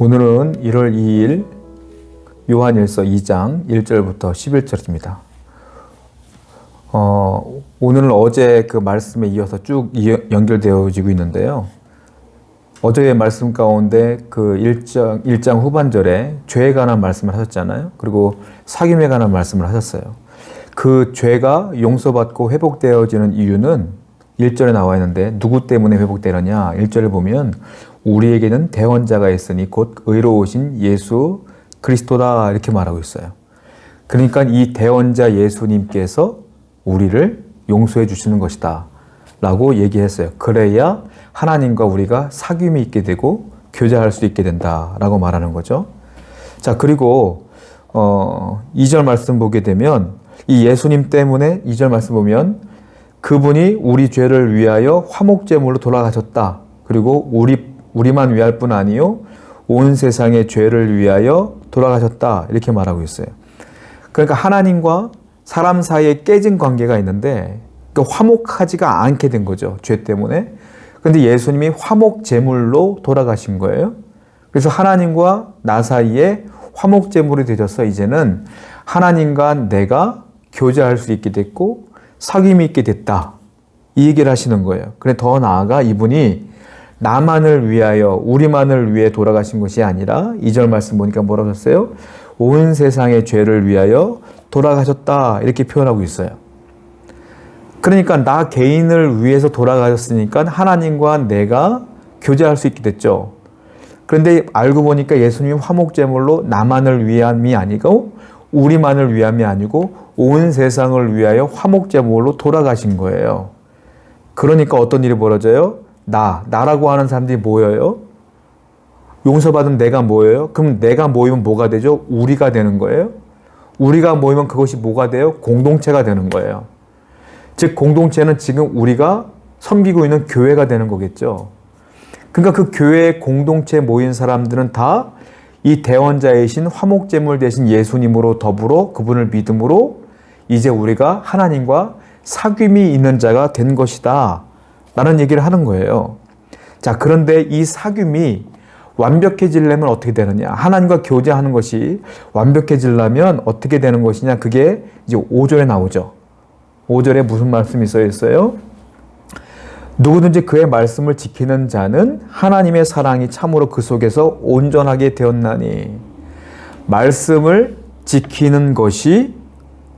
오늘은 1월 2일 요한일서 2장 1절부터 11절입니다. 오늘은 어제 그 말씀에 이어서 쭉 연결되어지고 있는데요. 어제의 말씀 가운데 그 1장 후반절에 죄에 관한 말씀을 하셨잖아요. 그리고 사귐에 관한 말씀을 하셨어요. 그 죄가 용서받고 회복되어지는 이유는 1절에 나와 있는데 누구 때문에 회복되느냐? 1절을 보면 우리에게는 대원자가 있으니 곧 의로우신 예수 그리스도다 이렇게 말하고 있어요. 그러니까 이 대원자 예수님께서 우리를 용서해 주시는 것이다 라고 얘기했어요. 그래야 하나님과 우리가 사귐이 있게 되고 교제할 수 있게 된다 라고 말하는 거죠. 자, 그리고 2절 말씀 보게 되면 이 예수님 때문에 2절 말씀 보면 그분이 우리 죄를 위하여 화목제물로 돌아가셨다. 그리고 우리만 위할 뿐 아니요 온 세상의 죄를 위하여 돌아가셨다. 이렇게 말하고 있어요. 그러니까 하나님과 사람 사이에 깨진 관계가 있는데 화목하지가 않게 된 거죠. 죄 때문에. 그런데 예수님이 화목제물로 돌아가신 거예요. 그래서 하나님과 나 사이에 화목제물이 되셔서 이제는 하나님과 내가 교제할 수 있게 됐고 사귐이 있게 됐다. 이 얘기를 하시는 거예요. 그런데 더 나아가 이분이 나만을 위하여 우리만을 위해 돌아가신 것이 아니라 2절 말씀 보니까 뭐라고 하셨어요? 온 세상의 죄를 위하여 돌아가셨다 이렇게 표현하고 있어요. 그러니까 나 개인을 위해서 돌아가셨으니까 하나님과 내가 교제할 수 있게 됐죠. 그런데 알고 보니까 예수님 화목제물로 나만을 위함이 아니고 우리만을 위함이 아니고 온 세상을 위하여 화목제물로 돌아가신 거예요. 그러니까 어떤 일이 벌어져요? 나라고 하는 사람들이 모여요. 용서받은 내가 모여요. 그럼 내가 모이면 뭐가 되죠? 우리가 되는 거예요. 우리가 모이면 그것이 뭐가 돼요? 공동체가 되는 거예요. 즉 공동체는 지금 우리가 섬기고 있는 교회가 되는 거겠죠. 그러니까 그 교회의 공동체에 모인 사람들은 다 이 대원자이신 화목제물 대신 예수님으로 더불어 그분을 믿음으로 이제 우리가 하나님과 사귐이 있는 자가 된 것이다 라는 얘기를 하는 거예요. 자, 그런데 이 사귐이 완벽해지려면 어떻게 되느냐? 하나님과 교제하는 것이 완벽해지려면 어떻게 되는 것이냐? 그게 이제 5절에 나오죠. 5절에 무슨 말씀이 써 있어요? 누구든지 그의 말씀을 지키는 자는 하나님의 사랑이 참으로 그 속에서 온전하게 되었나니. 말씀을 지키는 것이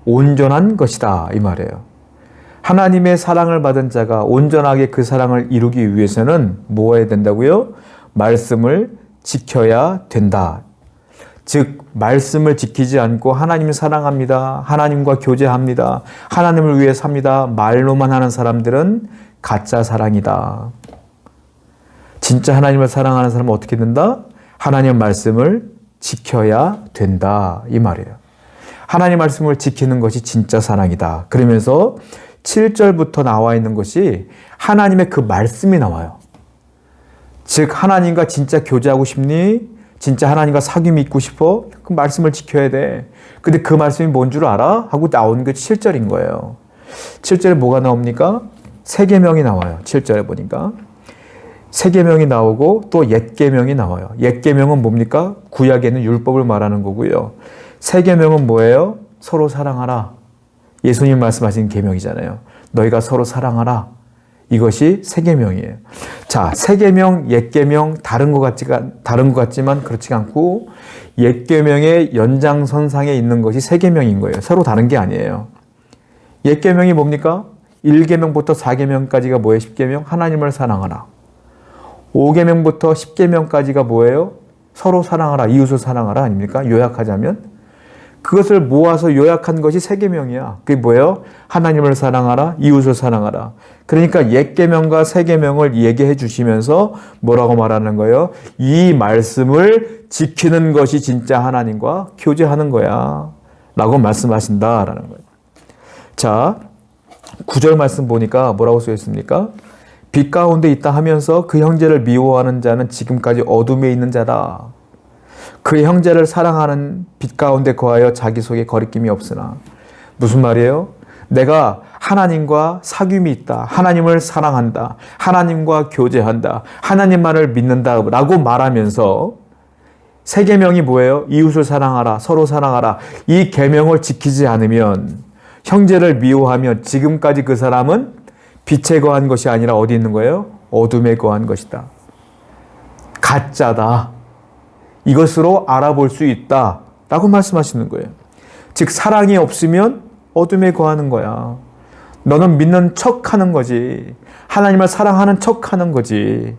온전한 것이다 이 말이에요. 하나님의 사랑을 받은 자가 온전하게 그 사랑을 이루기 위해서는 뭐 해야 된다고요? 말씀을 지켜야 된다. 즉 말씀을 지키지 않고 하나님을 사랑합니다. 하나님과 교제합니다. 하나님을 위해 삽니다. 말로만 하는 사람들은 가짜 사랑이다. 진짜 하나님을 사랑하는 사람은 어떻게 된다? 하나님의 말씀을 지켜야 된다 이 말이에요. 하나님의 말씀을 지키는 것이 진짜 사랑이다. 그러면서 7절부터 나와 있는 것이 하나님의 그 말씀이 나와요. 즉 하나님과 진짜 교제하고 싶니? 진짜 하나님과 사귐이 있고 싶어? 그 말씀을 지켜야 돼. 근데 그 말씀이 뭔 줄 알아? 하고 나오는 게 7절인 거예요. 7절에 뭐가 나옵니까? 새 계명이 나와요. 7절에 보니까. 새 계명이 나오고 또 옛 계명이 나와요. 옛 계명은 뭡니까? 구약에는 율법을 말하는 거고요. 새 계명은 뭐예요? 서로 사랑하라. 예수님 말씀하신 계명이잖아요. 너희가 서로 사랑하라. 이것이 새 계명이에요. 자, 새 계명, 옛 계명 다른 것 같지만 그렇지 않고 옛 계명의 연장선상에 있는 것이 새 계명인 거예요. 서로 다른 게 아니에요. 옛 계명이 뭡니까? 1계명부터 4계명까지가 뭐예요? 10계명? 하나님을 사랑하라. 5계명부터 10계명까지가 뭐예요? 서로 사랑하라. 이웃을 사랑하라 아닙니까? 요약하자면 그것을 모아서 요약한 것이 새 계명이야. 그게 뭐예요? 하나님을 사랑하라, 이웃을 사랑하라. 그러니까 옛 계명과 새 계명을 얘기해 주시면서 뭐라고 말하는 거예요? 이 말씀을 지키는 것이 진짜 하나님과 교제하는 거야. 라고 말씀하신다라는 거예요. 자, 9절 말씀 보니까 뭐라고 써 있습니까? 빛 가운데 있다 하면서 그 형제를 미워하는 자는 지금까지 어둠에 있는 자다. 그 형제를 사랑하는 빛 가운데 거하여 자기 속에 거리낌이 없으나. 무슨 말이에요? 내가 하나님과 사귐이 있다. 하나님을 사랑한다. 하나님과 교제한다. 하나님만을 믿는다 라고 말하면서 세 계명이 뭐예요? 이웃을 사랑하라, 서로 사랑하라. 이 계명을 지키지 않으면, 형제를 미워하면 지금까지 그 사람은 빛에 거한 것이 아니라 어디 있는 거예요? 어둠에 거한 것이다. 가짜다. 이것으로 알아볼 수 있다. 라고 말씀하시는 거예요. 즉 사랑이 없으면 어둠에 거하는 거야. 너는 믿는 척하는 거지. 하나님을 사랑하는 척하는 거지.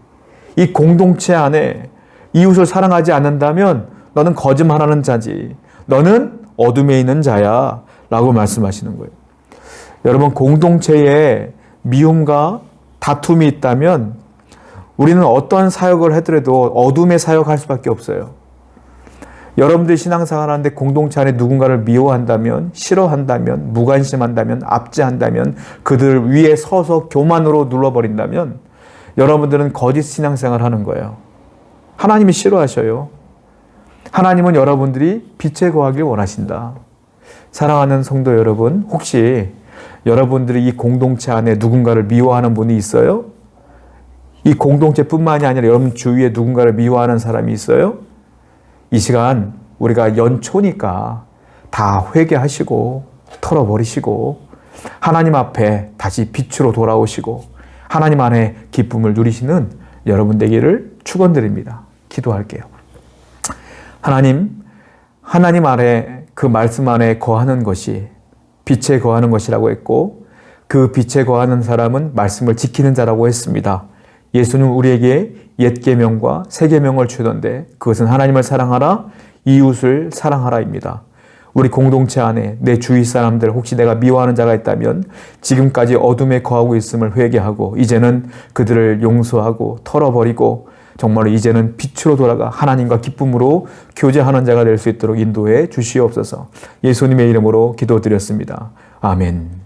이 공동체 안에 이웃을 사랑하지 않는다면 너는 거짓말하는 자지. 너는 어둠에 있는 자야. 라고 말씀하시는 거예요. 여러분, 공동체에 미움과 다툼이 있다면 우리는 어떤 사역을 하더라도 어둠의 사역할 수밖에 없어요. 여러분들이 신앙생활 하는데 공동체 안에 누군가를 미워한다면, 싫어한다면, 무관심한다면, 압제한다면, 그들 위에 서서 교만으로 눌러버린다면 여러분들은 거짓 신앙생활 하는 거예요. 하나님이 싫어하셔요. 하나님은 여러분들이 빛에 거하길 원하신다. 사랑하는 성도 여러분, 혹시 여러분들이 이 공동체 안에 누군가를 미워하는 분이 있어요? 이 공동체뿐만이 아니라 여러분 주위에 누군가를 미워하는 사람이 있어요? 이 시간 우리가 연초니까 다 회개하시고 털어버리시고 하나님 앞에 다시 빛으로 돌아오시고 하나님 안에 기쁨을 누리시는 여러분 되기를 축원드립니다. 기도할게요. 하나님 안에 그 말씀 안에 거하는 것이 빛에 거하는 것이라고 했고 그 빛에 거하는 사람은 말씀을 지키는 자라고 했습니다. 예수는 우리에게 옛 계명과 새 계명을 주던데 그것은 하나님을 사랑하라, 이웃을 사랑하라입니다. 우리 공동체 안에 내 주위 사람들 혹시 내가 미워하는 자가 있다면 지금까지 어둠에 거하고 있음을 회개하고 이제는 그들을 용서하고 털어버리고 정말로 이제는 빛으로 돌아가 하나님과 기쁨으로 교제하는 자가 될 수 있도록 인도해 주시옵소서. 예수님의 이름으로 기도드렸습니다. 아멘.